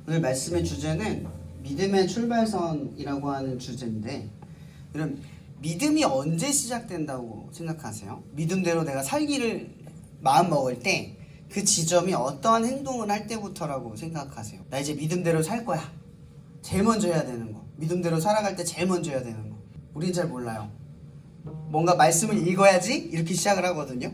오늘 말씀의 주제는 믿음의 출발선이라고 하는 주제인데, 여러분 믿음이 언제 시작된다고 생각하세요? 믿음대로 내가 살기를 마음먹을 때 그 지점이 어떠한 행동을 할 때부터라고 생각하세요? 나 이제 믿음대로 살 거야. 제일 먼저 해야 되는 거, 믿음대로 살아갈 때 제일 먼저 해야 되는 거, 우린 잘 몰라요. 뭔가 말씀을 읽어야지 이렇게 시작을 하거든요.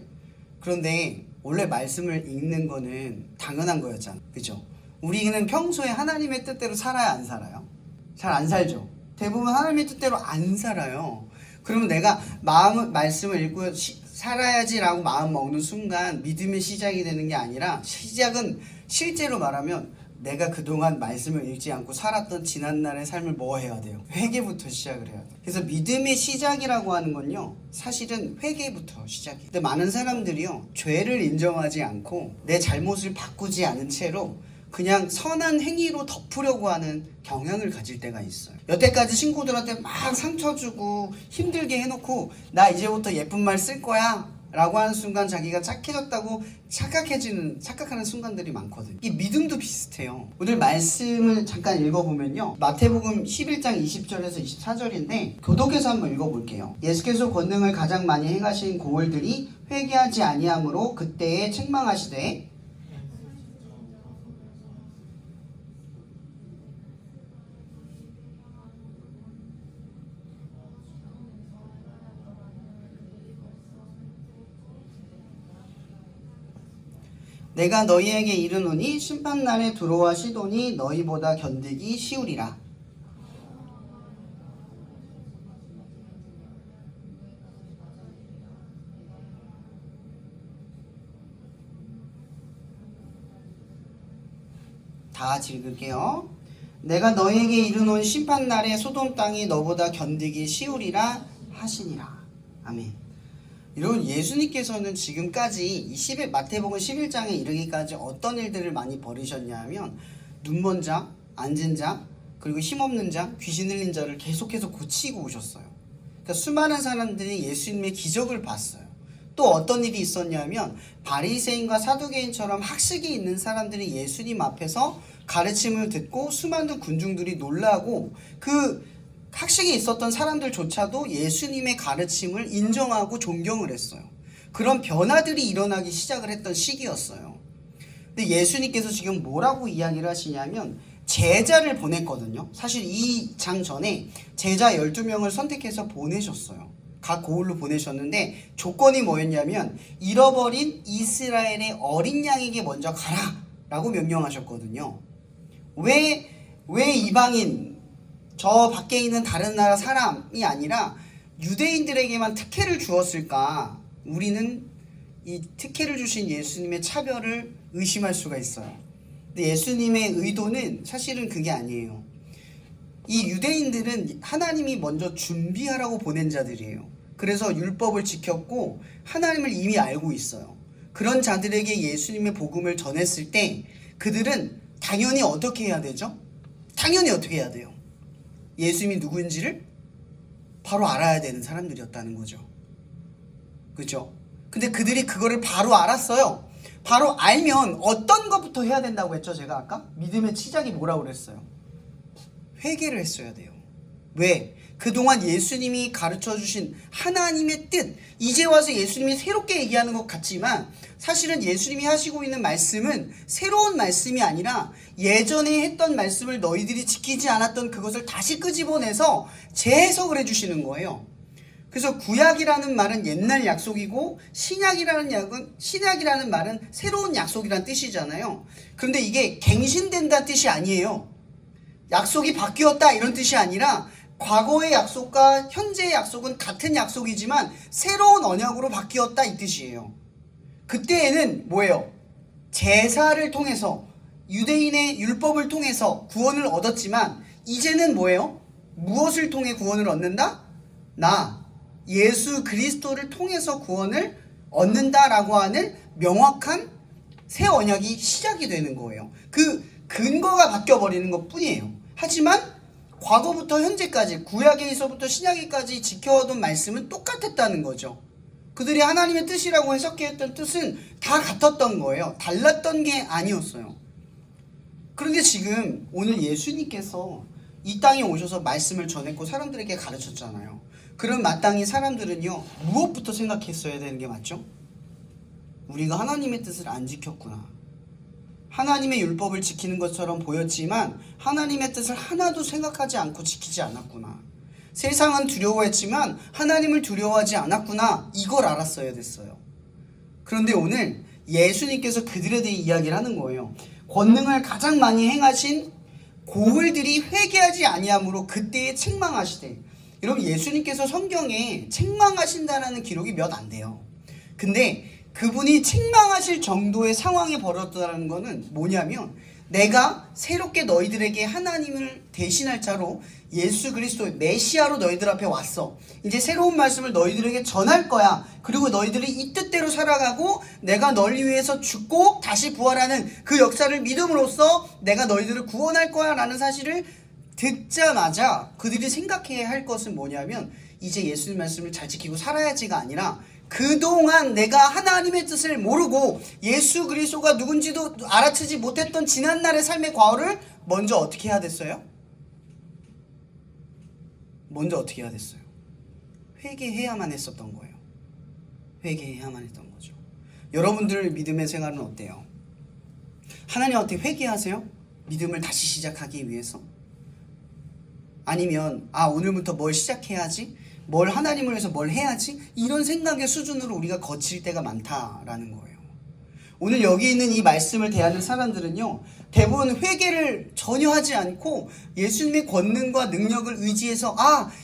그런데 원래 말씀을 읽는 거는 당연한 거였잖아, 그죠? 우리는 평소에 하나님의 뜻대로 살아야 안 살아요? 잘 안 살죠. 대부분 하나님의 뜻대로 안 살아요. 그러면 내가 말씀을 읽고 살아야지라고 마음 먹는 순간 믿음의 시작이 되는 게 아니라, 시작은 실제로 말하면 내가 그동안 말씀을 읽지 않고 살았던 지난날의 삶을 뭐 해야 돼요? 회개부터 시작을 해야 돼요. 그래서 믿음의 시작이라고 하는 건요, 사실은 회개부터 시작해요. 근데 많은 사람들이요, 죄를 인정하지 않고 내 잘못을 바꾸지 않은 채로 그냥 선한 행위로 덮으려고 하는 경향을 가질 때가 있어요. 여태까지 친구들한테 막 상처 주고 힘들게 해놓고 나 이제부터 예쁜 말 쓸 거야 라고 하는 순간 자기가 착해졌다고 착각하는 순간들이 많거든요. 이 믿음도 비슷해요. 오늘 말씀을 잠깐 읽어보면요, 마태복음 11장 20절에서 24절인데 교독해서 한번 읽어볼게요. 예수께서 권능을 가장 많이 행하신 고을들이 회개하지 아니하므로 그때에 책망하시되, 내가 너희에게 이르노니 심판날에 두로와 시돈이 너희보다 견디기 쉬우리라. 다 같이 읽을게요. 내가 너희에게 이르노니 심판날에 소돔 땅이 너보다 견디기 쉬우리라 하시니라. 아멘. 여러분, 예수님께서는 지금까지 마태복음 11장에 이르기까지 어떤 일들을 많이 벌이셨냐 하면, 눈먼 자, 앉은 자, 그리고 힘없는 자, 귀신 들린 자를 계속해서 고치고 오셨어요. 그러니까 수많은 사람들이 예수님의 기적을 봤어요. 또 어떤 일이 있었냐면, 바리새인과 사두개인처럼 학식이 있는 사람들이 예수님 앞에서 가르침을 듣고 수많은 군중들이 놀라고, 그 학식이 있었던 사람들조차도 예수님의 가르침을 인정하고 존경을 했어요. 그런 변화들이 일어나기 시작을 했던 시기였어요. 근데 예수님께서 지금 뭐라고 이야기를 하시냐면, 제자를 보냈거든요. 사실 이 장 전에 제자 12명을 선택해서 보내셨어요. 각 고을로 보내셨는데 조건이 뭐였냐면, 잃어버린 이스라엘의 어린 양에게 먼저 가라 라고 명령하셨거든요. 왜 이방인, 저 밖에 있는 다른 나라 사람이 아니라 유대인들에게만 특혜를 주었을까? 우리는 이 특혜를 주신 예수님의 차별을 의심할 수가 있어요. 근데 예수님의 의도는 사실은 그게 아니에요. 이 유대인들은 하나님이 먼저 준비하라고 보낸 자들이에요. 그래서 율법을 지켰고 하나님을 이미 알고 있어요. 그런 자들에게 예수님의 복음을 전했을 때 그들은 당연히 어떻게 해야 되죠? 당연히 어떻게 해야 돼요? 예수님이 누구인지를 바로 알아야 되는 사람들이었다는 거죠. 그렇죠? 근데 그들이 그거를 바로 알았어요. 바로 알면 어떤 것부터 해야 된다고 했죠? 제가 아까 믿음의 시작이 뭐라고 그랬어요? 회개를 했어야 돼요. 왜? 그동안 예수님이 가르쳐주신 하나님의 뜻, 이제 와서 예수님이 새롭게 얘기하는 것 같지만 사실은 예수님이 하시고 있는 말씀은 새로운 말씀이 아니라 예전에 했던 말씀을 너희들이 지키지 않았던 그것을 다시 끄집어내서 재해석을 해주시는 거예요. 그래서 구약이라는 말은 옛날 약속이고 신약이라는 말은 새로운 약속이란 뜻이잖아요. 그런데 이게 갱신된다는 뜻이 아니에요. 약속이 바뀌었다 이런 뜻이 아니라 과거의 약속과 현재의 약속은 같은 약속이지만 새로운 언약으로 바뀌었다 이 뜻이에요. 그때에는 뭐예요? 제사를 통해서 유대인의 율법을 통해서 구원을 얻었지만 이제는 뭐예요? 무엇을 통해 구원을 얻는다? 나 예수 그리스도를 통해서 구원을 얻는다라고 하는 명확한 새 언약이 시작이 되는 거예요. 그 근거가 바뀌어버리는 것 뿐이에요. 하지만 과거부터 현재까지 구약에서부터 신약에까지 지켜오던 말씀은 똑같았다는 거죠. 그들이 하나님의 뜻이라고 해석했던 뜻은 다 같았던 거예요. 달랐던 게 아니었어요. 그런데 지금 오늘 예수님께서 이 땅에 오셔서 말씀을 전했고 사람들에게 가르쳤잖아요. 그럼 마땅히 사람들은요, 무엇부터 생각했어야 되는 게 맞죠? 우리가 하나님의 뜻을 안 지켰구나. 하나님의 율법을 지키는 것처럼 보였지만 하나님의 뜻을 하나도 생각하지 않고 지키지 않았구나. 세상은 두려워했지만 하나님을 두려워하지 않았구나. 이걸 알았어야 됐어요. 그런데 오늘 예수님께서 그들에 대해 이야기를 하는 거예요. 권능을 가장 많이 행하신 고을들이 회개하지 아니함으로 그때에 책망하시되. 여러분, 예수님께서 성경에 책망하신다라는 기록이 몇 안 돼요. 근데 그분이 책망하실 정도의 상황이 벌어졌다는 것은 뭐냐면, 내가 새롭게 너희들에게 하나님을 대신할 자로 예수 그리스도의 메시아로 너희들 앞에 왔어. 이제 새로운 말씀을 너희들에게 전할 거야. 그리고 너희들이 이 뜻대로 살아가고 내가 너희를 위해서 죽고 다시 부활하는 그 역사를 믿음으로써 내가 너희들을 구원할 거야 라는 사실을 듣자마자 그들이 생각해야 할 것은 뭐냐면, 이제 예수님 말씀을 잘 지키고 살아야지가 아니라 그동안 내가 하나님의 뜻을 모르고 예수 그리스도가 누군지도 알아채지 못했던 지난날의 삶의 과오를 먼저 어떻게 해야 됐어요? 먼저 어떻게 해야 됐어요? 회개해야만 했었던 거예요. 회개해야만 했던 거죠. 여러분들 믿음의 생활은 어때요? 하나님한테 회개하세요? 믿음을 다시 시작하기 위해서? 아니면 오늘부터 뭘 시작해야지? 뭘 하나님을 위해서 뭘 해야지? 이런 생각의 수준으로 우리가 거칠 때가 많다라는 거예요. 오늘 여기 있는 이 말씀을 대하는 사람들은요, 대부분 회개를 전혀 하지 않고 예수님의 권능과 능력을 의지해서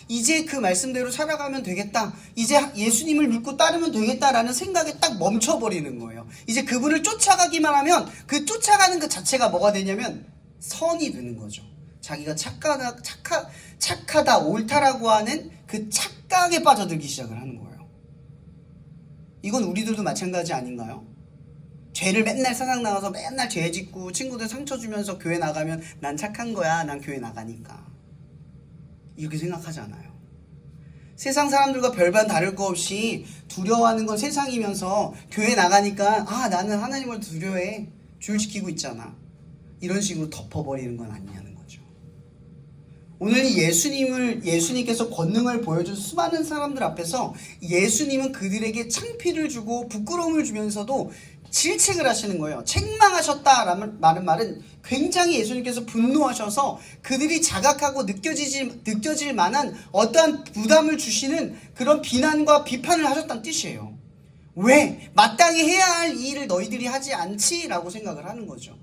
이제 그 말씀대로 살아가면 되겠다, 이제 예수님을 믿고 따르면 되겠다라는 생각에 딱 멈춰버리는 거예요. 이제 그분을 쫓아가기만 하면 그 쫓아가는 그 자체가 뭐가 되냐면 선이 되는 거죠. 자기가 착하다, 옳다라고 하는 그 착각에 빠져들기 시작을 하는 거예요. 이건 우리들도 마찬가지 아닌가요? 죄를 맨날 세상 나가서 맨날 죄 짓고 친구들 상처 주면서 교회 나가면 난 착한 거야, 난 교회 나가니까, 이렇게 생각하잖아요. 세상 사람들과 별반 다를 거 없이 두려워하는 건 세상이면서 교회 나가니까 나는 하나님을 두려워해, 줄 지키고 있잖아, 이런 식으로 덮어버리는 건 아니냐는 거죠. 오늘 예수님께서 권능을 보여준 수많은 사람들 앞에서 예수님은 그들에게 창피를 주고 부끄러움을 주면서도 질책을 하시는 거예요. 책망하셨다라는 말은 굉장히 예수님께서 분노하셔서 그들이 자각하고 느껴질 만한 어떠한 부담을 주시는 그런 비난과 비판을 하셨다는 뜻이에요. 왜? 마땅히 해야 할 이 일을 너희들이 하지 않지? 라고 생각을 하는 거죠.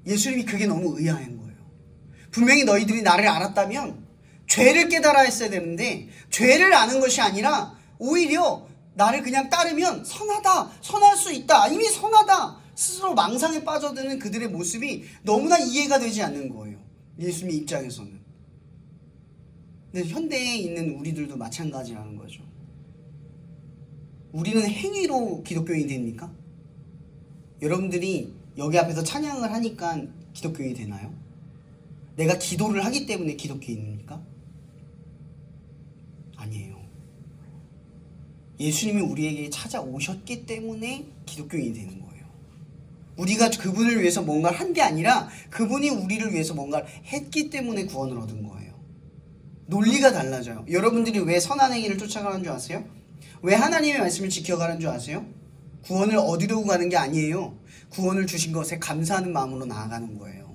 예수님이 그게 너무 의아한 거예요. 분명히 너희들이 나를 알았다면 죄를 깨달아 했어야 되는데, 죄를 아는 것이 아니라 오히려 나를 그냥 따르면 선할 수 있다, 이미 선하다, 스스로 망상에 빠져드는 그들의 모습이 너무나 이해가 되지 않는 거예요, 예수님 입장에서는. 근데 현대에 있는 우리들도 마찬가지라는 거죠. 우리는 행위로 기독교인이 됩니까? 여러분들이 여기 앞에서 찬양을 하니까 기독교인이 되나요? 내가 기도를 하기 때문에 기독교인입니까? 아니에요. 예수님이 우리에게 찾아오셨기 때문에 기독교인이 되는 거예요. 우리가 그분을 위해서 뭔가를 한 게 아니라 그분이 우리를 위해서 뭔가를 했기 때문에 구원을 얻은 거예요. 논리가 달라져요. 여러분들이 왜 선한 행위를 쫓아가는 줄 아세요? 왜 하나님의 말씀을 지켜가는 줄 아세요? 구원을 얻으려고 가는 게 아니에요. 구원을 주신 것에 감사하는 마음으로 나아가는 거예요.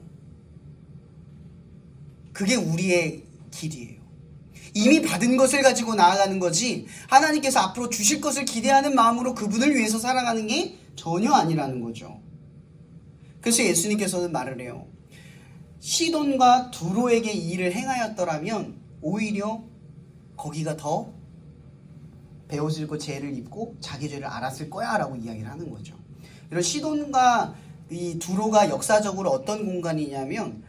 그게 우리의 길이에요. 이미 받은 것을 가지고 나아가는 거지, 하나님께서 앞으로 주실 것을 기대하는 마음으로 그분을 위해서 살아가는 게 전혀 아니라는 거죠. 그래서 예수님께서는 말을 해요. 시돈과 두로에게 이 일을 행하였더라면 오히려 거기가 더 베어들고 죄를 입고 자기 죄를 알았을 거야 라고 이야기를 하는 거죠. 이런 시돈과 이 두로가 역사적으로 어떤 공간이냐면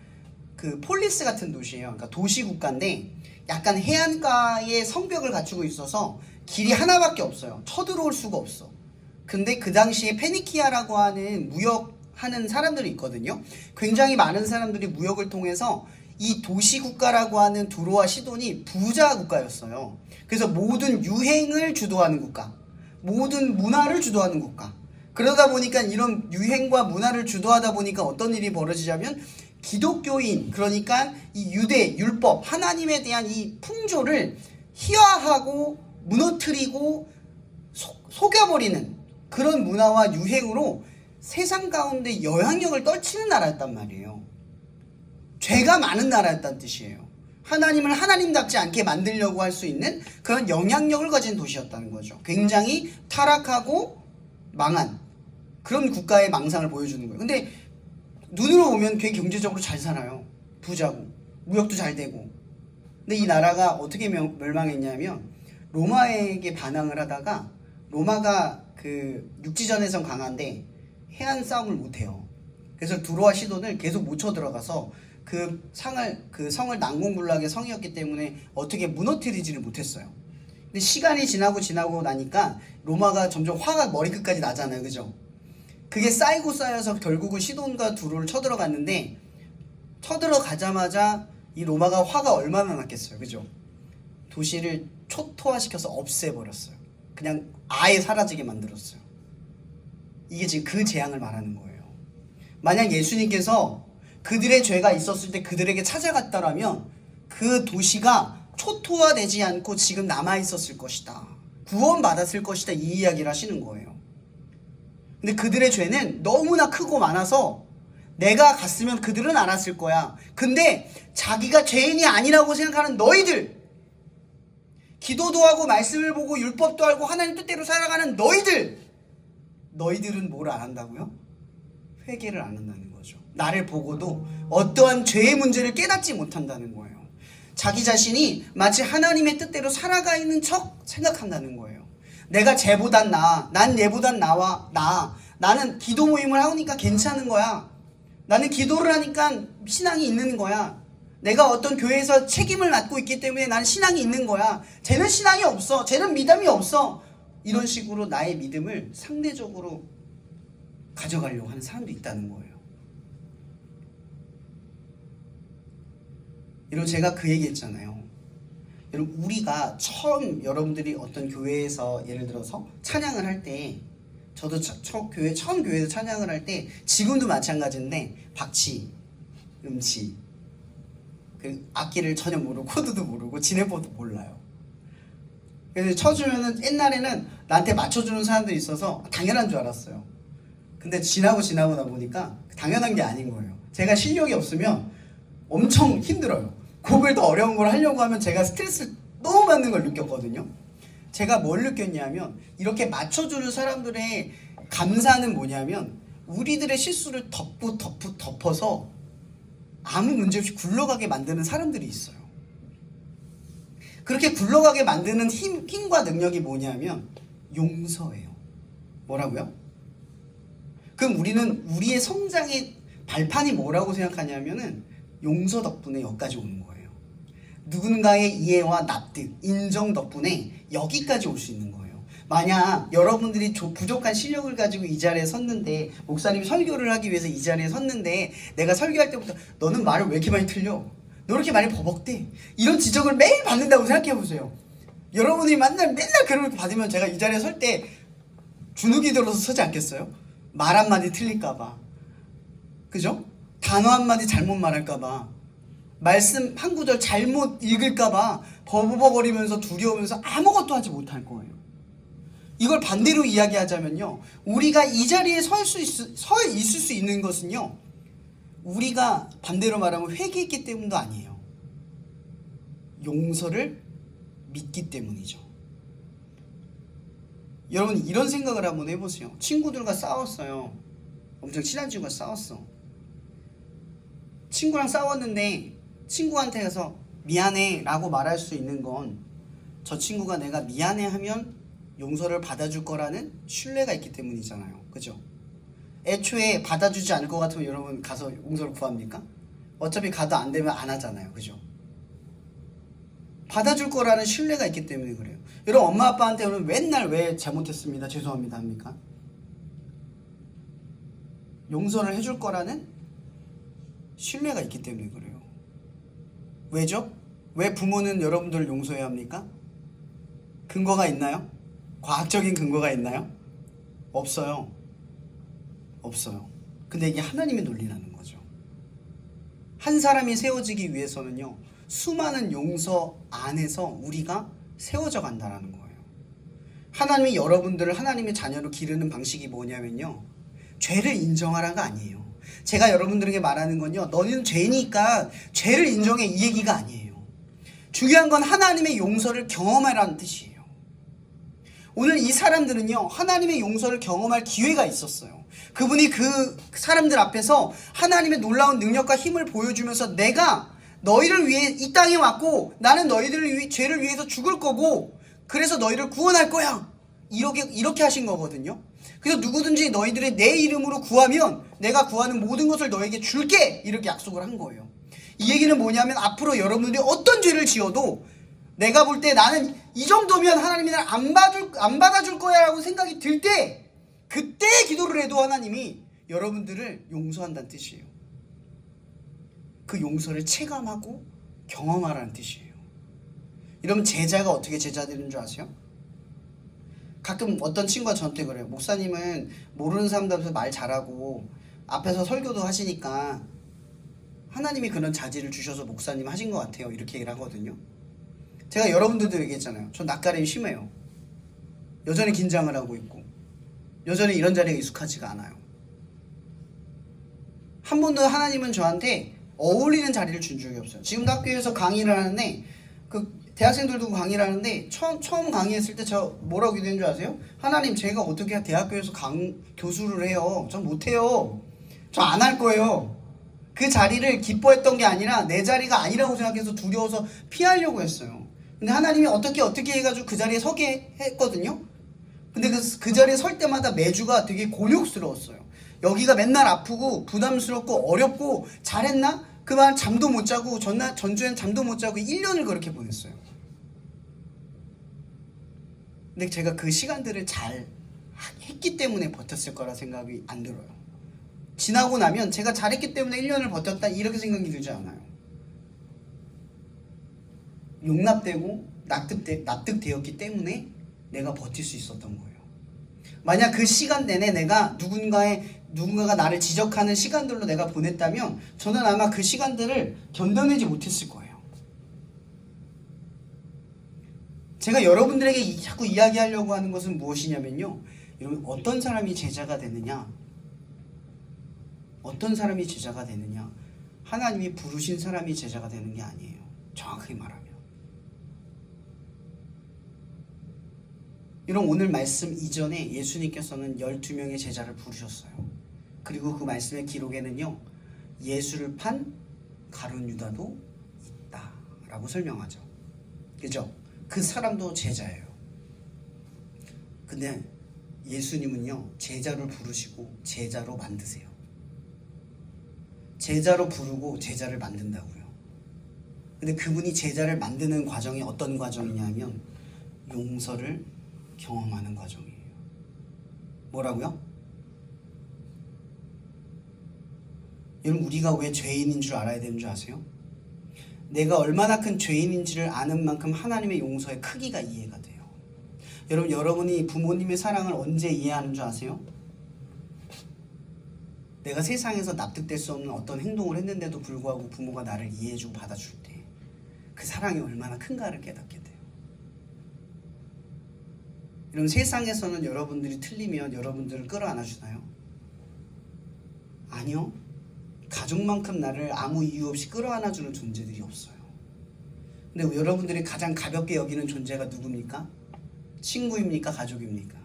그 폴리스 같은 도시예요. 그러니까 도시국가인데 약간 해안가에 성벽을 갖추고 있어서 길이 하나밖에 없어요. 쳐들어올 수가 없어. 근데 그 당시에 페니키아라고 하는 무역하는 사람들이 있거든요. 굉장히 많은 사람들이 무역을 통해서 이 도시국가라고 하는 두로와 시돈이 부자 국가였어요. 그래서 모든 유행을 주도하는 국가, 모든 문화를 주도하는 국가, 그러다 보니까 이런 유행과 문화를 주도하다 보니까 어떤 일이 벌어지냐면 기독교인, 그러니까 이 유대, 율법, 하나님에 대한 이 풍조를 희화하고 무너뜨리고 속여버리는 그런 문화와 유행으로 세상 가운데 영향력을 떨치는 나라였단 말이에요. 죄가 많은 나라였다는 뜻이에요. 하나님을 하나님답지 않게 만들려고 할 수 있는 그런 영향력을 가진 도시였다는 거죠. 굉장히 타락하고 망한 그런 국가의 망상을 보여주는 거예요. 근데 눈으로 보면 되게 경제적으로 잘 살아요. 부자고 무역도 잘 되고. 근데 이 나라가 어떻게 멸망했냐면 로마에게 반항을 하다가 로마가 그 육지전에선 강한데 해안 싸움을 못해요. 그래서 두로와 시돈을 계속 못 쳐들어가서 그 성을 난공불락의 성이었기 때문에 어떻게 무너뜨리지를 못했어요. 근데 시간이 지나고 나니까 로마가 점점 화가 머리끝까지 나잖아요. 그죠? 그게 쌓이고 쌓여서 결국은 시돈과 두로를 쳐들어갔는데 쳐들어가자마자 이 로마가 화가 얼마나 났겠어요. 그죠? 도시를 초토화시켜서 없애버렸어요. 그냥 아예 사라지게 만들었어요. 이게 지금 그 재앙을 말하는 거예요. 만약 예수님께서 그들의 죄가 있었을 때 그들에게 찾아갔다라면 그 도시가 초토화되지 않고 지금 남아있었을 것이다. 구원받았을 것이다. 이 이야기를 하시는 거예요. 근데 그들의 죄는 너무나 크고 많아서 내가 갔으면 그들은 알았을 거야. 근데 자기가 죄인이 아니라고 생각하는 너희들, 기도도 하고 말씀을 보고 율법도 알고 하나님 뜻대로 살아가는 너희들은 뭘 안 한다고요? 회개를 안 한다는 거죠. 나를 보고도 어떠한 죄의 문제를 깨닫지 못한다는 거예요. 자기 자신이 마치 하나님의 뜻대로 살아가 있는 척 생각한다는 거예요. 내가 쟤보단 나아. 난 얘보단 나아. 나는 기도 모임을 하니까 괜찮은 거야. 나는 기도를 하니까 신앙이 있는 거야. 내가 어떤 교회에서 책임을 맡고 있기 때문에 나는 신앙이 있는 거야. 쟤는 신앙이 없어. 쟤는 믿음이 없어. 이런 식으로 나의 믿음을 상대적으로 가져가려고 하는 사람도 있다는 거예요. 여러분, 제가 그 얘기 했잖아요. 여러분, 우리가 처음 여러분들이 어떤 교회에서 예를 들어서 찬양을 할 때, 저도 처음 교회에서 찬양을 할 때 지금도 마찬가지인데 박치, 음치, 그 악기를 전혀 모르고 코드도 모르고 진행법도 몰라요. 그래서 쳐주면은 옛날에는 나한테 맞춰주는 사람들이 있어서 당연한 줄 알았어요. 근데 지나고 보니까 당연한 게 아닌 거예요. 제가 실력이 없으면 엄청 힘들어요. 곡을 더 어려운 걸 하려고 하면 제가 스트레스 너무 받는 걸 느꼈거든요. 제가 뭘 느꼈냐면 이렇게 맞춰주는 사람들의 감사는 뭐냐면 우리들의 실수를 덮어서 아무 문제 없이 굴러가게 만드는 사람들이 있어요. 그렇게 굴러가게 만드는 힘과 능력이 뭐냐면 용서예요. 뭐라고요? 그럼 우리는 우리의 성장의 발판이 뭐라고 생각하냐면은 용서 덕분에 여기까지 오는 거예요. 누군가의 이해와 납득, 인정 덕분에 여기까지 올 수 있는 거예요. 만약 여러분들이 부족한 실력을 가지고 이 자리에 섰는데, 목사님이 설교를 하기 위해서 이 자리에 섰는데 내가 설교할 때부터 너는 말을 왜 이렇게 많이 틀려? 너 이렇게 많이 버벅대? 이런 지적을 매일 받는다고 생각해보세요. 여러분이 맨날 그런 걸 받으면 제가 이 자리에 설 때 주눅이 들어서 서지 않겠어요? 말 한마디 틀릴까봐, 그죠? 단어 한마디 잘못 말할까봐, 말씀 한 구절 잘못 읽을까봐 버벅거리면서 두려우면서 아무것도 하지 못할 거예요. 이걸 반대로 이야기하자면요, 우리가 이 자리에 서 있을 수 있는 것은요, 우리가 반대로 말하면 회개했기 때문도 아니에요. 용서를 믿기 때문이죠. 여러분, 이런 생각을 한번 해보세요. 친구들과 싸웠어요. 엄청 친한 친구가 싸웠어. 친구랑 싸웠는데 친구한테 가서 미안해 라고 말할 수 있는 건 저 친구가 내가 미안해 하면 용서를 받아줄 거라는 신뢰가 있기 때문이잖아요. 그죠? 애초에 받아주지 않을 것 같으면 여러분 가서 용서를 구합니까? 어차피 가도 안 되면 안 하잖아요. 그죠? 받아줄 거라는 신뢰가 있기 때문에 그래요. 여러분, 엄마 아빠한테는 맨날 왜 잘못했습니다, 죄송합니다 합니까? 용서를 해줄 거라는 신뢰가 있기 때문에 그래요. 왜죠? 왜 부모는 여러분들을 용서해야 합니까? 근거가 있나요? 과학적인 근거가 있나요? 없어요. 없어요. 근데 이게 하나님의 논리라는 거죠. 한 사람이 세워지기 위해서는요, 수많은 용서 안에서 우리가 세워져 간다라는 거예요. 하나님이 여러분들을 하나님의 자녀로 기르는 방식이 뭐냐면요, 죄를 인정하라가 아니에요. 제가 여러분들에게 말하는 건요, 너는 죄니까 죄를 인정해, 이 얘기가 아니에요. 중요한 건 하나님의 용서를 경험하라는 뜻이에요. 오늘 이 사람들은요, 하나님의 용서를 경험할 기회가 있었어요. 그분이 그 사람들 앞에서 하나님의 놀라운 능력과 힘을 보여주면서 내가 너희를 위해 이 땅에 왔고 나는 너희들을 죄를 위해서 죽을 거고 그래서 너희를 구원할 거야, 이렇게 하신 거거든요. 그래서 누구든지 너희들이 내 이름으로 구하면 내가 구하는 모든 것을 너에게 줄게, 이렇게 약속을 한 거예요. 이 얘기는 뭐냐면 앞으로 여러분들이 어떤 죄를 지어도 내가 볼 때 나는 이 정도면 하나님이 나를 안 받아줄 거야 라고 생각이 들 때, 그때 기도를 해도 하나님이 여러분들을 용서한다는 뜻이에요. 그 용서를 체감하고 경험하라는 뜻이에요. 이러면 제자가 어떻게 제자 되는 줄 아세요? 가끔 어떤 친구가 저한테 그래요. 목사님은 모르는 사람들 앞에서 말 잘하고 앞에서 설교도 하시니까 하나님이 그런 자질을 주셔서 목사님 하신 것 같아요, 이렇게 얘기를 하거든요. 제가 여러분들도 얘기했잖아요. 전 낯가림이 심해요. 여전히 긴장을 하고 있고 여전히 이런 자리에 익숙하지가 않아요. 한 번도 하나님은 저한테 어울리는 자리를 준 적이 없어요. 지금도 학교에서 강의를 하는데 그 대학생들도 강의를 하는데 처음 강의했을 때 저 뭐라고 기도한 줄 아세요? 하나님, 제가 어떻게 대학교에서 교수를 해요? 전 못해요. 저 안 할 거예요. 그 자리를 기뻐했던 게 아니라 내 자리가 아니라고 생각해서 두려워서 피하려고 했어요. 근데 하나님이 어떻게 해가지고 그 자리에 서게 했거든요. 근데 그 자리에 설 때마다 매주가 되게 곤욕스러웠어요. 여기가 맨날 아프고 부담스럽고 어렵고 잘했나? 그만 잠도 못 자고 전주엔 잠도 못 자고 1년을 그렇게 보냈어요. 근데 제가 그 시간들을 잘 했기 때문에 버텼을 거라 생각이 안 들어요. 지나고 나면 제가 잘했기 때문에 1년을 버텼다, 이렇게 생각이 들지 않아요. 용납되고 납득되었기 때문에 내가 버틸 수 있었던 거예요. 만약 그 시간 내내 내가 누군가가 나를 지적하는 시간들로 내가 보냈다면 저는 아마 그 시간들을 견뎌내지 못했을 거예요. 제가 여러분들에게 자꾸 이야기하려고 하는 것은 무엇이냐면요, 여러분, 어떤 사람이 제자가 되느냐, 어떤 사람이 제자가 되느냐, 하나님이 부르신 사람이 제자가 되는 게 아니에요. 정확하게 말하면. 여러분, 오늘 말씀 이전에 예수님께서는 12명의 제자를 부르셨어요. 그리고 그 말씀의 기록에는요, 예수를 판 가룟 유다도 있다 라고 설명하죠. 그죠? 그 사람도 제자예요. 근데 예수님은요, 제자를 부르시고 제자로 만드세요. 제자로 부르고 제자를 만든다고요. 근데 그분이 제자를 만드는 과정이 어떤 과정이냐면 용서를 경험하는 과정이에요. 뭐라고요? 여러분, 우리가 왜 죄인인 줄 알아야 되는 줄 아세요? 내가 얼마나 큰 죄인인지를 아는 만큼 하나님의 용서의 크기가 이해가 돼요. 여러분, 여러분이 부모님의 사랑을 언제 이해하는 줄 아세요? 내가 세상에서 납득될 수 없는 어떤 행동을 했는데도 불구하고 부모가 나를 이해해주고 받아줄 때 그 사랑이 얼마나 큰가를 깨닫게 돼요. 여러분, 세상에서는 여러분들이 틀리면 여러분들을 끌어안아주나요? 아니요. 가족만큼 나를 아무 이유 없이 끌어안아주는 존재들이 없어요. 근데 여러분들이 가장 가볍게 여기는 존재가 누굽니까? 친구입니까? 가족입니까?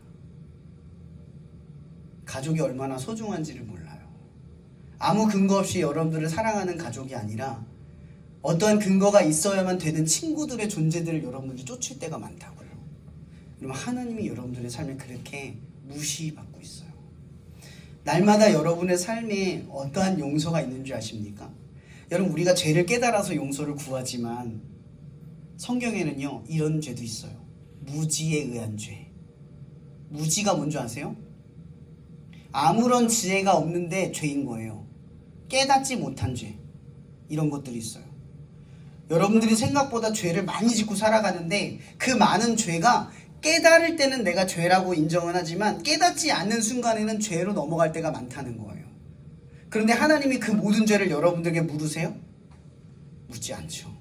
가족이 얼마나 소중한지를 몰라요. 아무 근거 없이 여러분들을 사랑하는 가족이 아니라 어떠한 근거가 있어야만 되는 친구들의 존재들을 여러분들이 쫓을 때가 많다고요. 그럼 하나님이 여러분들의 삶에 그렇게 무시받고 있어요. 날마다 여러분의 삶에 어떠한 용서가 있는 줄 아십니까? 여러분, 우리가 죄를 깨달아서 용서를 구하지만 성경에는요, 이런 죄도 있어요. 무지에 의한 죄. 무지가 뭔지 아세요? 아무런 지혜가 없는데 죄인 거예요. 깨닫지 못한 죄. 이런 것들이 있어요. 여러분들이 생각보다 죄를 많이 짓고 살아가는데 그 많은 죄가 깨달을 때는 내가 죄라고 인정은 하지만 깨닫지 않는 순간에는 죄로 넘어갈 때가 많다는 거예요. 그런데 하나님이 그 모든 죄를 여러분들에게 물으세요? 묻지 않죠.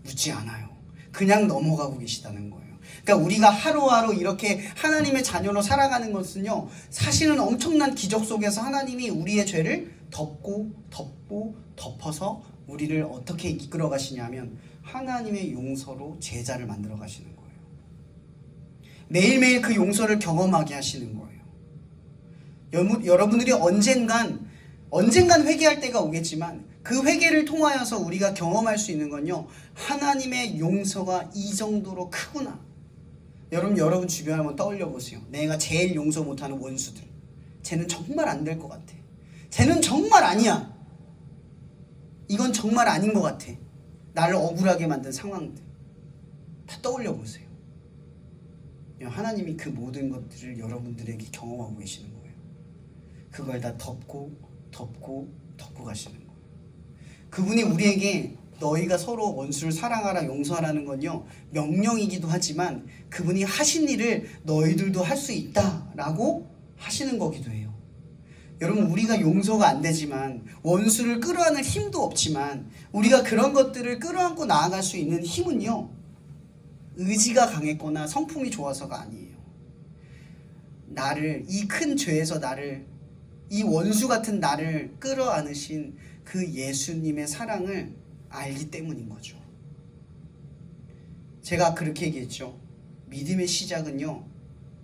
묻지 않아요. 그냥 넘어가고 계시다는 거예요. 그러니까 우리가 하루하루 이렇게 하나님의 자녀로 살아가는 것은요, 사실은 엄청난 기적 속에서 하나님이 우리의 죄를 덮어서 우리를 어떻게 이끌어 가시냐면 하나님의 용서로 제자를 만들어 가시는 거예요. 매일매일 그 용서를 경험하게 하시는 거예요. 여러분들이 언젠간 회개할 때가 오겠지만 그 회개를 통하여서 우리가 경험할 수 있는 건요, 하나님의 용서가 이 정도로 크구나. 여러분 주변에 한번 떠올려 보세요. 내가 제일 용서 못하는 원수들. 쟤는 정말 안 될 것 같아. 쟤는 정말 아니야. 이건 정말 아닌 것 같아. 나를 억울하게 만든 상황들. 다 떠올려 보세요. 하나님이 그 모든 것들을 여러분들에게 경험하고 계시는 거예요. 그걸 다 덮고 가시는 거예요. 그분이 우리에게 너희가 서로 원수를 사랑하라 용서하라는 건요, 명령이기도 하지만 그분이 하신 일을 너희들도 할 수 있다라고 하시는 거기도 해요. 여러분, 우리가 용서가 안 되지만, 원수를 끌어안을 힘도 없지만, 우리가 그런 것들을 끌어안고 나아갈 수 있는 힘은요, 의지가 강했거나 성품이 좋아서가 아니에요. 이 큰 죄에서 이 원수 같은 나를 끌어안으신 그 예수님의 사랑을 알기 때문인 거죠. 제가 그렇게 얘기했죠. 믿음의 시작은요,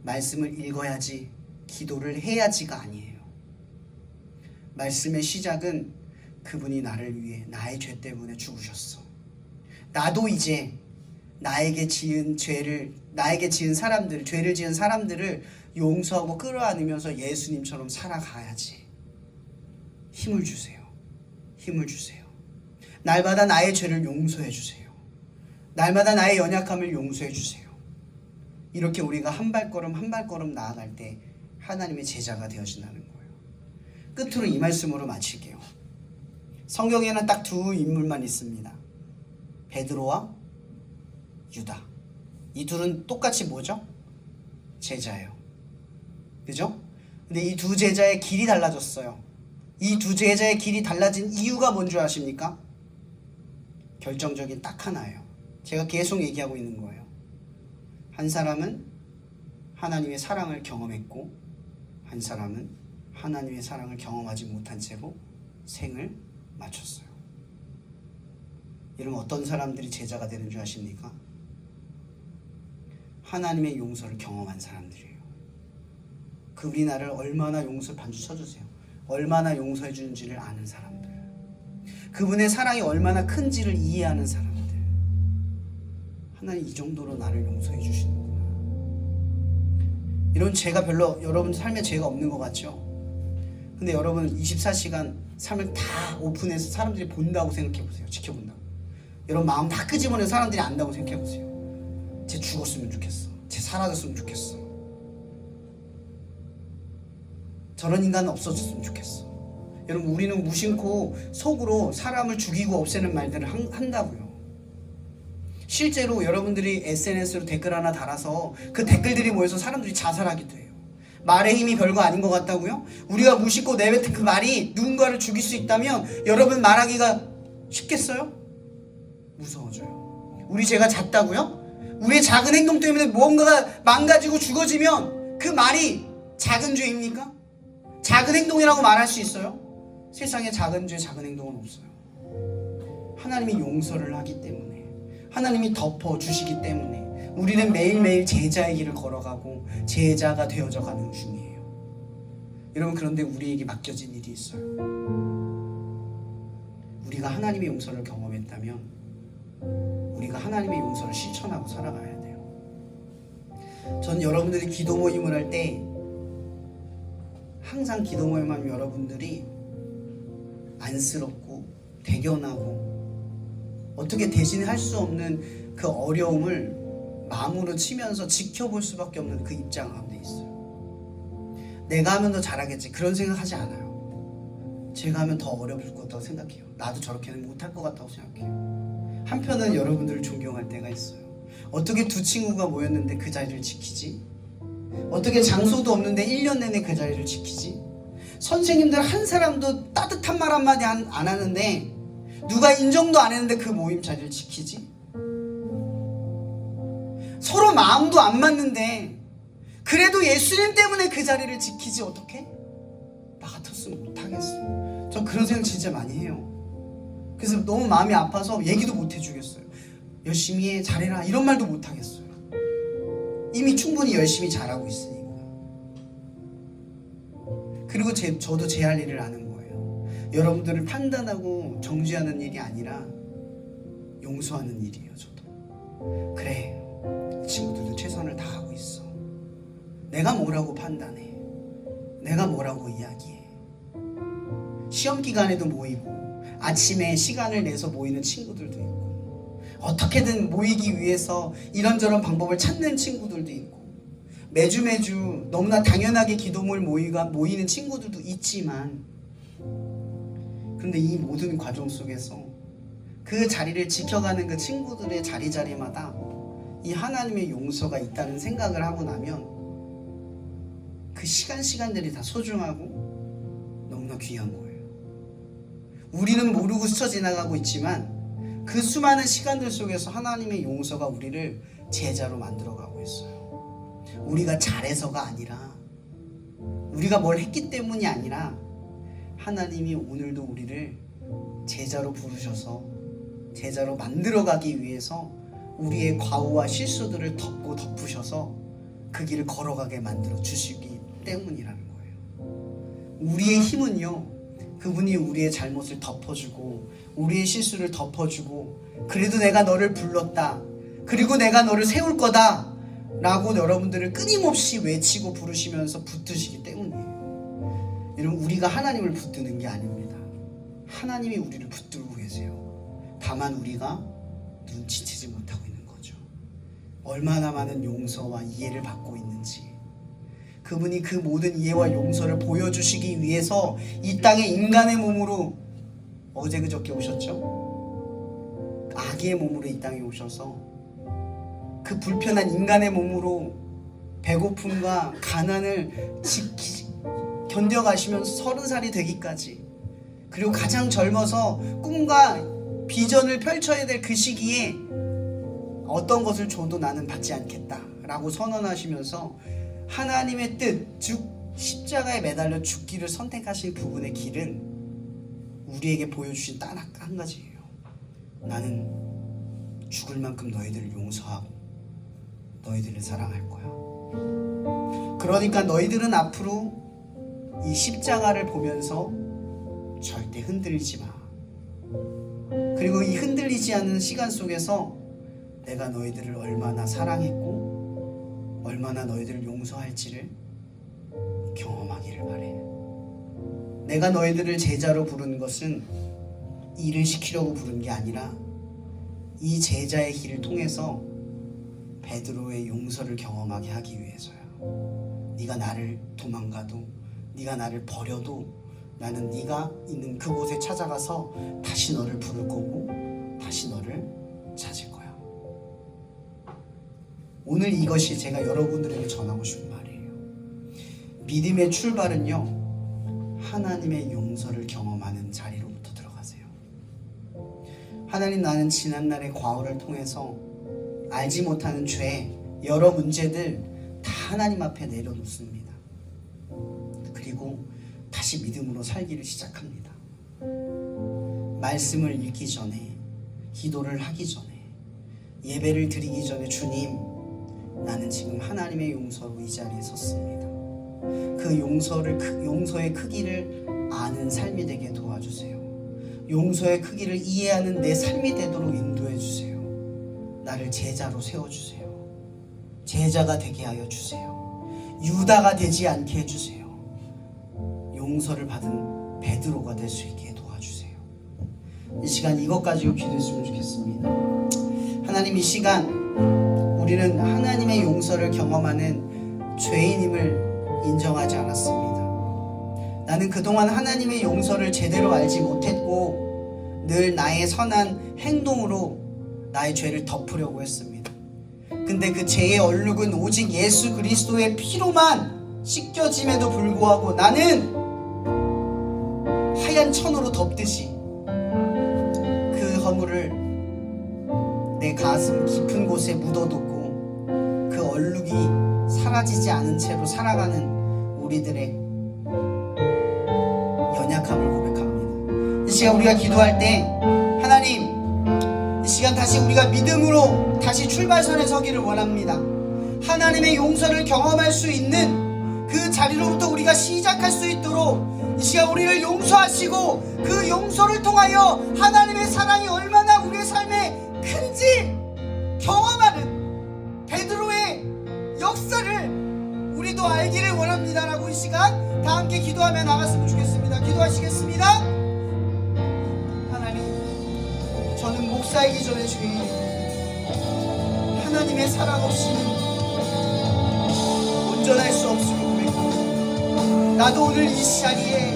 말씀을 읽어야지, 기도를 해야지가 아니에요. 말씀의 시작은 그분이 나를 위해 나의 죄 때문에 죽으셨어. 나도 이제 나에게 지은 죄를 죄를 지은 사람들을 용서하고 끌어안으면서 예수님처럼 살아가야지. 힘을 주세요. 날마다 나의 죄를 용서해 주세요. 날마다 나의 연약함을 용서해 주세요. 이렇게 우리가 한 발걸음 나아갈 때 하나님의 제자가 되어진다는 거예요. 끝으로 이 말씀으로 마칠게요. 성경에는 딱 두 인물만 있습니다. 베드로와 유다. 이 둘은 똑같이 뭐죠? 제자예요. 그죠? 근데 이 두 제자의 길이 달라졌어요. 이 두 제자의 길이 달라진 이유가 뭔지 아십니까? 결정적인 딱 하나예요. 제가 계속 얘기하고 있는 거예요. 한 사람은 하나님의 사랑을 경험했고, 한 사람은 하나님의 사랑을 경험하지 못한 채로 생을 마쳤어요. 여러분, 어떤 사람들이 제자가 되는 줄 아십니까? 하나님의 용서를 경험한 사람들이에요. 그분이 나를 얼마나 반주 쳐주세요. 얼마나 용서해 주는지를 아는 사람들. 그분의 사랑이 얼마나 큰지를 이해하는 사람들. 하나님 이 정도로 나를 용서해 주시는구나. 이런 죄가 별로 여러분 삶에 죄가 없는 것 같죠? 근데 여러분 24시간 삶을 다 오픈해서 사람들이 본다고 생각해 보세요. 지켜본다고. 여러분 마음 다 끄집어내서 사람들이 안다고 생각해 보세요. 쟤 죽었으면 좋겠어. 쟤 사라졌으면 좋겠어. 저런 인간은 없어졌으면 좋겠어. 여러분, 우리는 무심코 속으로 사람을 죽이고 없애는 말들을 한다고요. 실제로 여러분들이 SNS로 댓글 하나 달아서 그 댓글들이 모여서 사람들이 자살하기도 해요. 말의 힘이 별거 아닌 것 같다고요? 우리가 무심코 내뱉은 그 말이 누군가를 죽일 수 있다면 여러분 말하기가 쉽겠어요? 무서워져요. 우리 죄가 작다고요? 우리의 작은 행동 때문에 무언가가 망가지고 죽어지면 그 말이 작은 죄입니까? 작은 행동이라고 말할 수 있어요? 세상에 작은 죄, 작은 행동은 없어요. 하나님이 용서를 하기 때문에, 하나님이 덮어주시기 때문에 우리는 매일매일 제자의 길을 걸어가고 제자가 되어져 가는 중이에요. 여러분, 그런데 우리에게 맡겨진 일이 있어요. 우리가 하나님의 용서를 경험했다면 우리가 하나님의 용서를 실천하고 살아가야 돼요. 전 여러분들이 기도 모임을 할 때 항상 기도 모임 하면 여러분들이 안쓰럽고 대견하고 어떻게 대신할 수 없는 그 어려움을 마음으로 치면서 지켜볼 수밖에 없는 그 입장 가운데 있어요. 내가 하면 더 잘하겠지, 그런 생각하지 않아요. 제가 하면 더 어려울 것 같다고 생각해요. 나도 저렇게는 못할 것 같다고 생각해요. 한편은 여러분들을 존경할 때가 있어요. 어떻게 두 친구가 모였는데 그 자리를 지키지? 어떻게 장소도 없는데 1년 내내 그 자리를 지키지? 선생님들 한 사람도 따뜻한 말 한마디 안 하는데 누가 인정도 안 했는데 그 모임 자리를 지키지? 서로 마음도 안 맞는데 그래도 예수님 때문에 그 자리를 지키지 어떻게? 나 같았으면 못하겠어. 저 그런 생각 진짜 많이 해요. 그래서 너무 마음이 아파서 얘기도 못 해주겠어요. 열심히 해, 잘해라 이런 말도 못 하겠어요. 이미 충분히 열심히 잘하고 있으니까. 그리고 저도 제 할 일을 아는 거예요. 여러분들을 판단하고 정죄하는 일이 아니라 용서하는 일이에요. 저도 그래, 친구들도 최선을 다하고 있어. 내가 뭐라고 판단해, 내가 뭐라고 이야기해. 시험 기간에도 모이고 아침에 시간을 내서 모이는 친구들도 있고 어떻게든 모이기 위해서 이런저런 방법을 찾는 친구들도 있고 매주 너무나 당연하게 기도모임 모이는 친구들도 있지만, 그런데 이 모든 과정 속에서 그 자리를 지켜가는 그 친구들의 자리마다 이 하나님의 용서가 있다는 생각을 하고 나면 그 시간들이 다 소중하고 너무나 귀한 거예요. 우리는 모르고 스쳐 지나가고 있지만 그 수많은 시간들 속에서 하나님의 용서가 우리를 제자로 만들어가고 있어요. 우리가 잘해서가 아니라, 우리가 뭘 했기 때문이 아니라 하나님이 오늘도 우리를 제자로 부르셔서 제자로 만들어가기 위해서 우리의 과오와 실수들을 덮으셔서 그 길을 걸어가게 만들어 주시기 때문이라는 거예요. 우리의 힘은요, 그분이 우리의 잘못을 덮어주고 우리의 실수를 덮어주고 그래도 내가 너를 불렀다, 그리고 내가 너를 세울 거다 라고 여러분들을 끊임없이 외치고 부르시면서 붙드시기 때문이에요. 여러분, 우리가 하나님을 붙드는 게 아닙니다. 하나님이 우리를 붙들고 계세요. 다만 우리가 눈치채지 못하고 있는 거죠. 얼마나 많은 용서와 이해를 받고 있는지. 그분이 그 모든 이해와 용서를 보여주시기 위해서 이 땅에 인간의 몸으로 어제 그저께 오셨죠? 아기의 몸으로 이 땅에 오셔서 그 불편한 인간의 몸으로 배고픔과 가난을 견뎌가시면서 30살이 되기까지, 그리고 가장 젊어서 꿈과 비전을 펼쳐야 될 그 시기에 어떤 것을 줘도 나는 받지 않겠다 라고 선언하시면서 하나님의 뜻, 즉 십자가에 매달려 죽기를 선택하신 그분의 길은 우리에게 보여주신 딱 한 가지예요. 나는 죽을 만큼 너희들을 용서하고 너희들을 사랑할 거야. 그러니까 너희들은 앞으로 이 십자가를 보면서 절대 흔들리지 마. 그리고 이 흔들리지 않는 시간 속에서 내가 너희들을 얼마나 사랑했고 얼마나 너희들을 용서할지를 경험하기를 바래. 내가 너희들을 제자로 부른 것은 일을 시키려고 부른 게 아니라 이 제자의 길을 통해서 베드로의 용서를 경험하게 하기 위해서야. 네가 나를 도망가도, 네가 나를 버려도 나는 네가 있는 그곳에 찾아가서 다시 너를 부를 거고 다시 너를 찾을 거야. 오늘 이것이 제가 여러분들에게 전하고 싶은 말이에요. 믿음의 출발은요, 하나님의 용서를 경험하는 자리로부터 들어가세요. 하나님, 나는 지난날의 과오를 통해서 알지 못하는 죄, 여러 문제들 다 하나님 앞에 내려놓습니다. 그리고 다시 믿음으로 살기를 시작합니다. 말씀을 읽기 전에, 기도를 하기 전에, 예배를 드리기 전에, 주님, 나는 지금 하나님의 용서로 이 자리에 섰습니다. 그 용서의 크기를 아는 삶이 되게 도와주세요. 용서의 크기를 이해하는 내 삶이 되도록 인도해 주세요. 나를 제자로 세워주세요. 제자가 되게 하여 주세요. 유다가 되지 않게 해주세요. 용서를 받은 베드로가 될 수 있게 도와주세요. 이 시간 이것 가지고 기도했으면 좋겠습니다. 하나님, 이 시간 우리는 하나님의 용서를 경험하는 죄인임을 인정하지 않았습니다. 나는 그동안 하나님의 용서를 제대로 알지 못했고 늘 나의 선한 행동으로 나의 죄를 덮으려고 했습니다. 근데 그 죄의 얼룩은 오직 예수 그리스도의 피로만 씻겨짐에도 불구하고 나는 하얀 천으로 덮듯이 그 허물을 내 가슴 깊은 곳에 묻어두고 그 얼룩이 사라지지 않은 채로 살아가는 우리들의 연약함을 고백합니다. 이 시간 우리가 기도할 때 하나님, 이 시간 다시 우리가 믿음으로 다시 출발선에 서기를 원합니다. 하나님의 용서를 경험할 수 있는 그 자리로부터 우리가 시작할 수 있도록 이 시간 우리를 용서하시고 그 용서를 통하여 하나님의 사랑이 얼마나 우리의 삶에 큰지 경험하는 베드로의 역사를 우리도 알기를 원합니다라고 이 시간 다 함께 기도하며 나갔으면 좋겠습니다. 기도하시겠습니다. 하나님, 저는 목사이기 전에 죄인입니다. 하나님의 사랑 없이는 온전할 수 없음을 고백합니다. 나도 오늘 이 자리에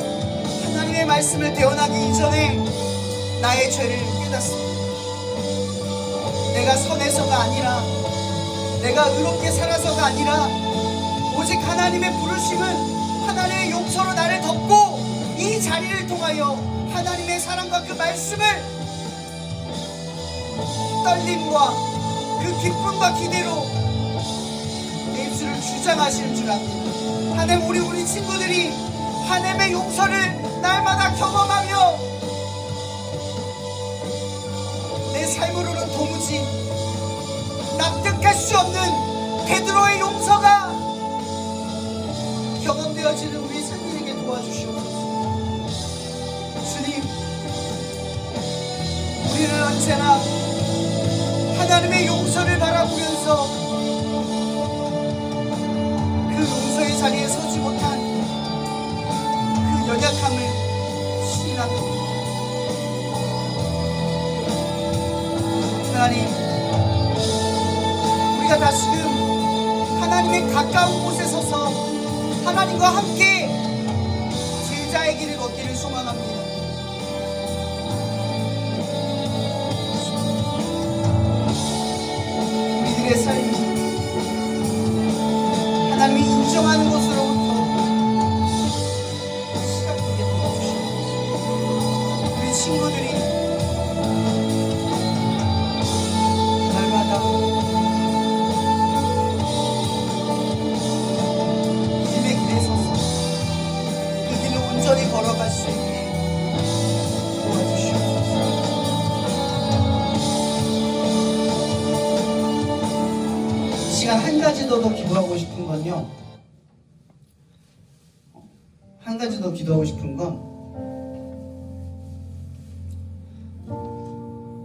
하나님의 말씀을 대언하기 이전에 나의 죄를 깨닫습니다. 내가 선해서가 아니라, 내가 의롭게 살아서가 아니라 오직 하나님의 부르심은 하나님의 용서로 나를 덮고 이 자리를 통하여 하나님의 사랑과 그 말씀을 떨림과 그 기쁨과 기대로 내 입술을 주장하시는 줄 압니다. 하나님, 우리 친구들이 하나님의 용서를 날마다 경험하며 내 삶으로는 도무지 납득할 수 없는 베드로의 용서가 경험되어지는 우리 생민에게 도와주시옵소서. 주님, 우리는 언제나 하나님의 용서를 바라보면서 그 용서의 자리에 서지 못한 그 연약함을 시인합니다. 하나님, 우리가 다시금 하나님의 가까운 곳에 서서 하나님과 함께 제자의 길을 걷기를 소망합니다. 우리들의 삶이 하나님이 인정하는 것으로부터 시작되게 도와주시옵소서. 우리 친구들이 날마다 믿음의 길에 서서 그 길을 온전히 걸어갈 수 있게 도와주시옵소서. 이 시간 한 가지 더 기도하고 싶은 건요, 한 가지 더 기도하고 싶은 건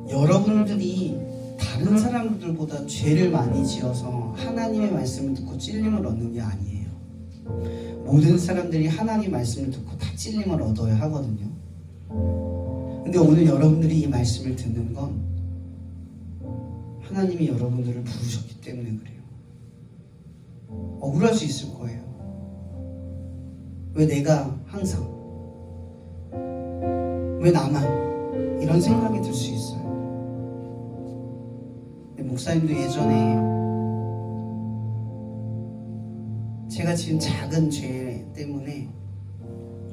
여러분들이 다른 사람들보다 죄를 많이 지어서 하나님의 말씀을 듣고 찔림을 얻는 게 아니에요. 모든 사람들이 하나님의 말씀을 듣고 다 찔림을 얻어야 하거든요. 근데 오늘 여러분들이 이 말씀을 듣는 건 하나님이 여러분들을 부르셨기 때문에 그래요. 억울할 수 있을 거예요. 왜 내가 항상, 왜 나만, 이런 생각이 들 수 있어요. 목사님도 예전에 제가 지은 작은 죄 때문에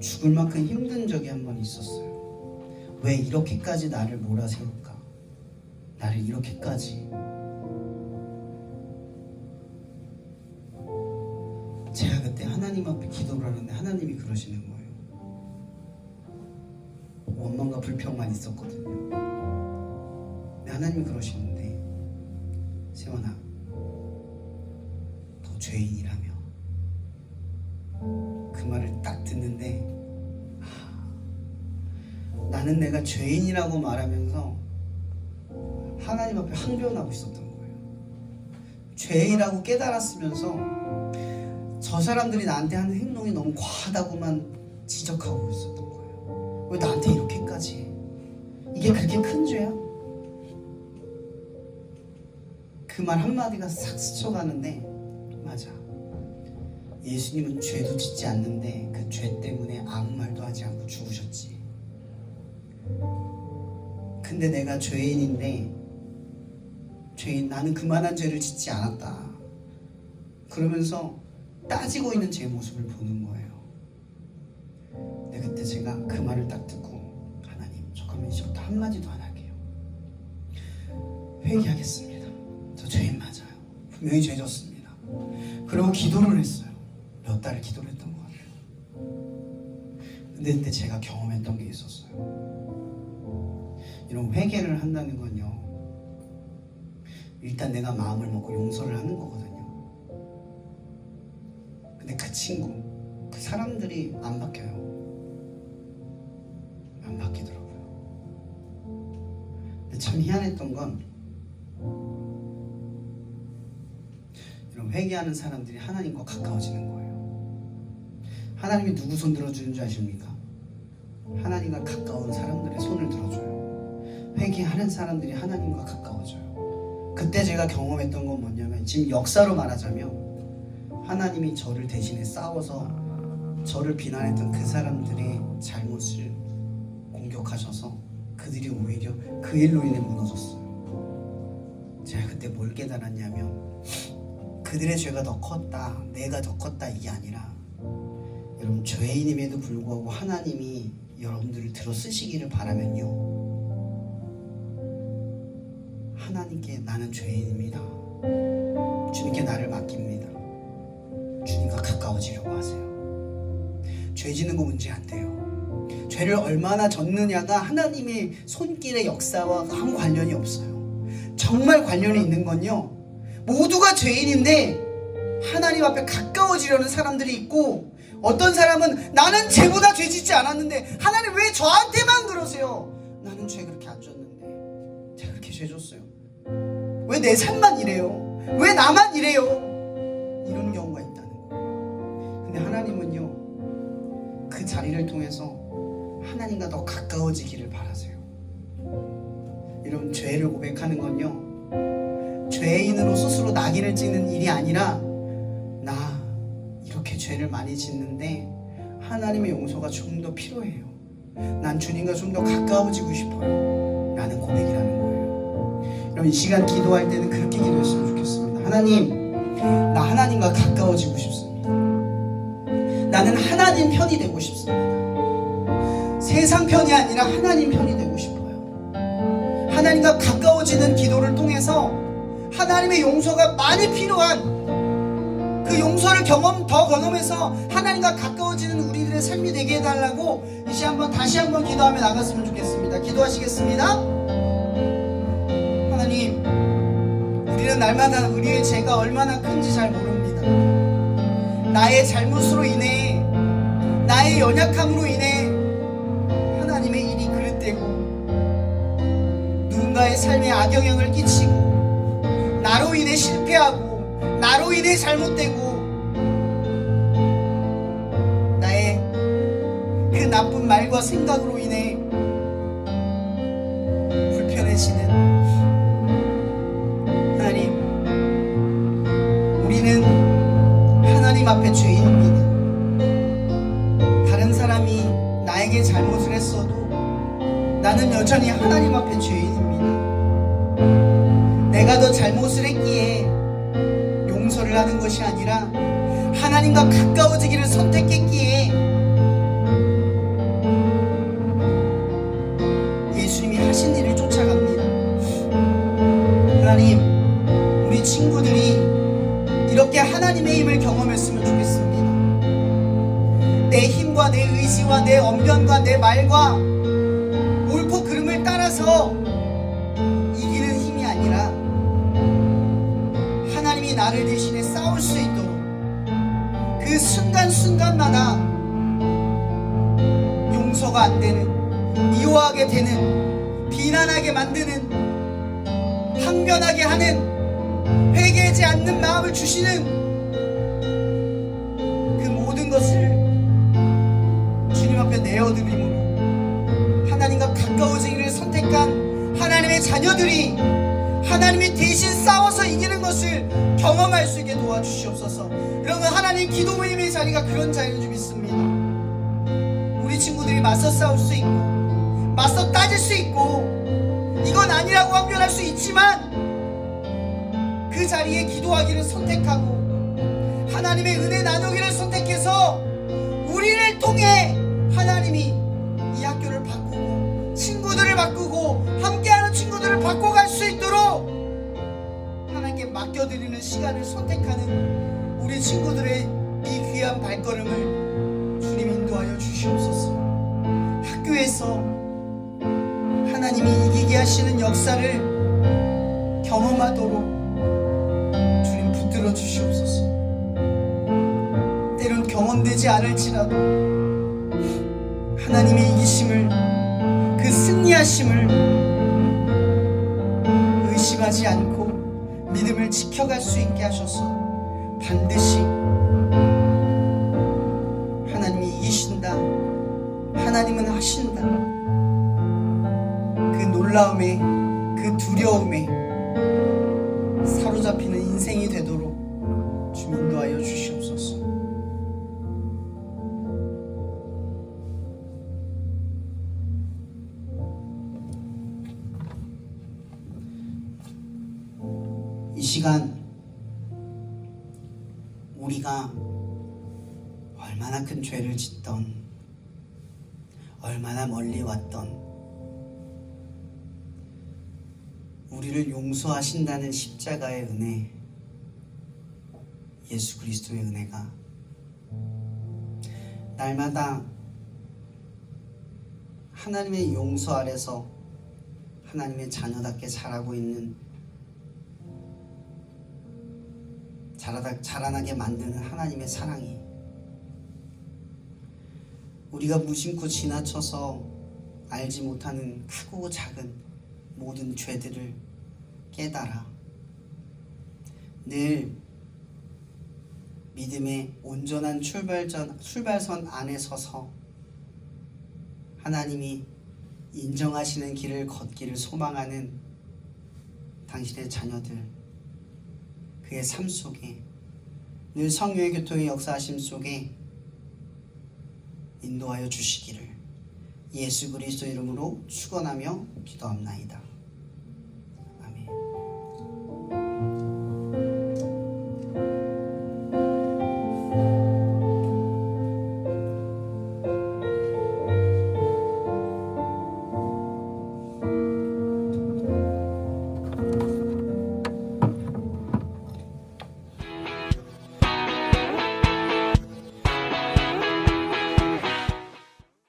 죽을 만큼 힘든 적이 한 번 있었어요. 왜 이렇게까지 나를 몰아세울까? 나를 이렇게까지. 제가 그때 하나님 앞에 기도를 하는데 하나님이 그러시는 거예요. 원망과 불평만 있었거든요. 근데 하나님이 그러시는데, 세원아, 너 죄인이라며. 그 말을 딱 듣는데 나는 내가 죄인이라고 말하면서 하나님 앞에 항변하고 있었던 거예요. 죄인이라고 깨달았으면서 저 사람들이 나한테 하는 행동이 너무 과하다고만 지적하고 있었던 거예요. 왜 나한테 이렇게까지 해? 이게 그렇게 큰 죄야? 그 말 한마디가 싹 스쳐가는데, 맞아. 예수님은 죄도 짓지 않는데 그 죄 때문에 아무 말도 하지 않고 죽으셨지. 근데 내가 죄인인데 죄인, 나는 그만한 죄를 짓지 않았다. 그러면서 따지고 있는 제 모습을 보는 거예요. 근데 그때 제가 그 말을 딱 듣고, 하나님, 저 그러면 이제부터 한마디도 안 할게요. 회개하겠습니다. 저 죄인 맞아요. 분명히 죄 졌습니다. 그리고 기도를 했어요. 몇 달을 기도를 했던 것 같아요. 근데 그때 제가 경험했던 게 있었어요. 이런 회개를 한다는 건요, 일단 내가 마음을 먹고 용서를 하는 거거든요. 근데 그 친구, 그 사람들이 안 바뀌어요. 안 바뀌더라고요. 근데 참 희한했던 건, 이런 회개하는 사람들이 하나님과 가까워지는 거예요. 하나님이 누구 손 들어주는 줄 아십니까? 하나님과 가까운 사람들의 손을 들어줘요. 회개하는 사람들이 하나님과 가까워져요. 그때 제가 경험했던 건 뭐냐면, 지금 역사로 말하자면 하나님이 저를 대신에 싸워서 저를 비난했던 그 사람들의 잘못을 공격하셔서 그들이 오히려 그 일로 인해 무너졌어요. 제가 그때 뭘 깨달았냐면, 그들의 죄가 더 컸다, 내가 더 컸다, 이게 아니라, 여러분, 죄인임에도 불구하고 하나님이 여러분들을 들어 쓰시기를 바라면요, 하나님께 나는 죄인입니다, 주님께 나를 맡깁니다, 주님과 가까워지려고 하세요. 죄 지는 거 문제 안 돼요. 죄를 얼마나 졌느냐가 하나님의 손길의 역사와 아무 관련이 없어요. 정말 관련이 있는 건요, 모두가 죄인인데 하나님 앞에 가까워지려는 사람들이 있고, 어떤 사람은 나는 죄보다 죄 짓지 않았는데 하나님 왜 저한테만 그러세요? 나는 죄 그렇게 안 졌는데, 제가 그렇게 죄 졌어요. 왜 내 삶만 이래요? 왜 나만 이래요? 이런 경우가 있다는 거예요. 근데 하나님은요, 그 자리를 통해서 하나님과 더 가까워지기를 바라세요. 여러분, 죄를 고백하는 건요, 죄인으로 스스로 낙인을 찍는 일이 아니라, 나 이렇게 죄를 많이 짓는데 하나님의 용서가 좀 더 필요해요, 난 주님과 좀 더 가까워지고 싶어요 라는 고백이라는 거예요. 여러분, 이 시간 기도할 때는 그렇게 기도했으면 좋겠습니다. 하나님, 나 하나님과 가까워지고 싶습니다. 나는 하나님 편이 되고 싶습니다. 세상 편이 아니라 하나님 편이 되고 싶어요. 하나님과 가까워지는 기도를 통해서 하나님의 용서가 많이 필요한, 그 용서를 더 경험해서 하나님과 가까워지는 우리들의 삶이 되게 해달라고 다시 한번 기도하며 나갔으면 좋겠습니다. 기도하시겠습니다. 하나님, 우리는 날마다 우리의 죄가 얼마나 큰지 잘 모릅니다. 나의 잘못으로 인해, 나의 연약함으로 인해 하나님의 일이 그릇되고, 누군가의 삶에 악영향을 끼치고, 나로 인해 실패하고, 나로 인해 잘못되고, 나의 그 나쁜 말과 생각으로 인해 불편해지는, 하나님, 우리는 하나님 앞에 죄인입니다. 다른 사람이 나에게 잘못을 했어도 나는 여전히 하나님 앞에 죄인입니다. 내가 더 잘못을 했기에 용서를 하는 것이 아니라 하나님과 가까워지기를 선택했기에 예수님이 하신 일을 쫓아갑니다. 하나님, 우리 친구들이 이렇게 하나님의 힘을 경험했으면 좋겠습니다. 내 힘과 내 의지와 내 언변과 내 말과 옳고 그름을 따라서 이기는 힘이 아니라 하나님이 나를 대신해 싸울 수 있도록 그 순간순간마다 용서가 안 되는, 미워하게 되는, 비난하게 만드는, 항변하게 하는, 회개하지 않는 마음을 주시는 그 모든 것을 주님 앞에 내어드림으로 하나님과 가까워지기를 선택한 하나님의 자녀들이 하나님이 대신 싸워서 이기는 것을 경험할 수 있게 도와주시옵소서. 여러분, 하나님 기도 모임의 자리가 그런 자리인 줄 믿습니다. 우리 친구들이 맞서 싸울 수 있고, 맞서 따질 수 있고, 이건 아니라고 항변할 수 있지만 그 자리에 기도하기를 선택하고 하나님의 은혜 나누기를 선택해서 우리를 통해 하나님이 이 학교를 바꾸고 친구들을 바꾸고 함께하는 친구들을 바꿔갈 수 있도록 하나님께 맡겨드리는 시간을 선택하는 우리 친구들의 이 귀한 발걸음을 주님 인도하여 주시옵소서. 학교에서 하나님이 이기게 하시는 역사를 경험하도록 주님 붙들어 주시옵소서. 때론 경험되지 않을지라도 하나님의 이기심을, 그 승리하심을 의심하지 않고 믿음을 지켜갈 수 있게 하셔서 반드시 하나님이 이기신다, 하나님은 하신다, 그 놀라움에, 그 두려움에 사로잡히는 인생이 되도록 주님 인도하여 주시옵소서. 이 시간 우리가 얼마나 큰 죄를 짓던, 얼마나 멀리 왔던, 우리를 용서하신다는 십자가의 은혜, 예수 그리스도의 은혜가 날마다 하나님의 용서 아래서 하나님의 자녀답게 자라고 있는, 자라나게 만드는 하나님의 사랑이 우리가 무심코 지나쳐서 알지 못하는 크고 작은 모든 죄들을 깨달아 늘 믿음의 온전한 출발선 안에 서서 하나님이 인정하시는 길을 걷기를 소망하는 당신의 자녀들, 그의 삶 속에 늘 성령의 교통의 역사하심 속에 인도하여 주시기를 예수 그리스도 이름으로 축원하며 기도합나이다.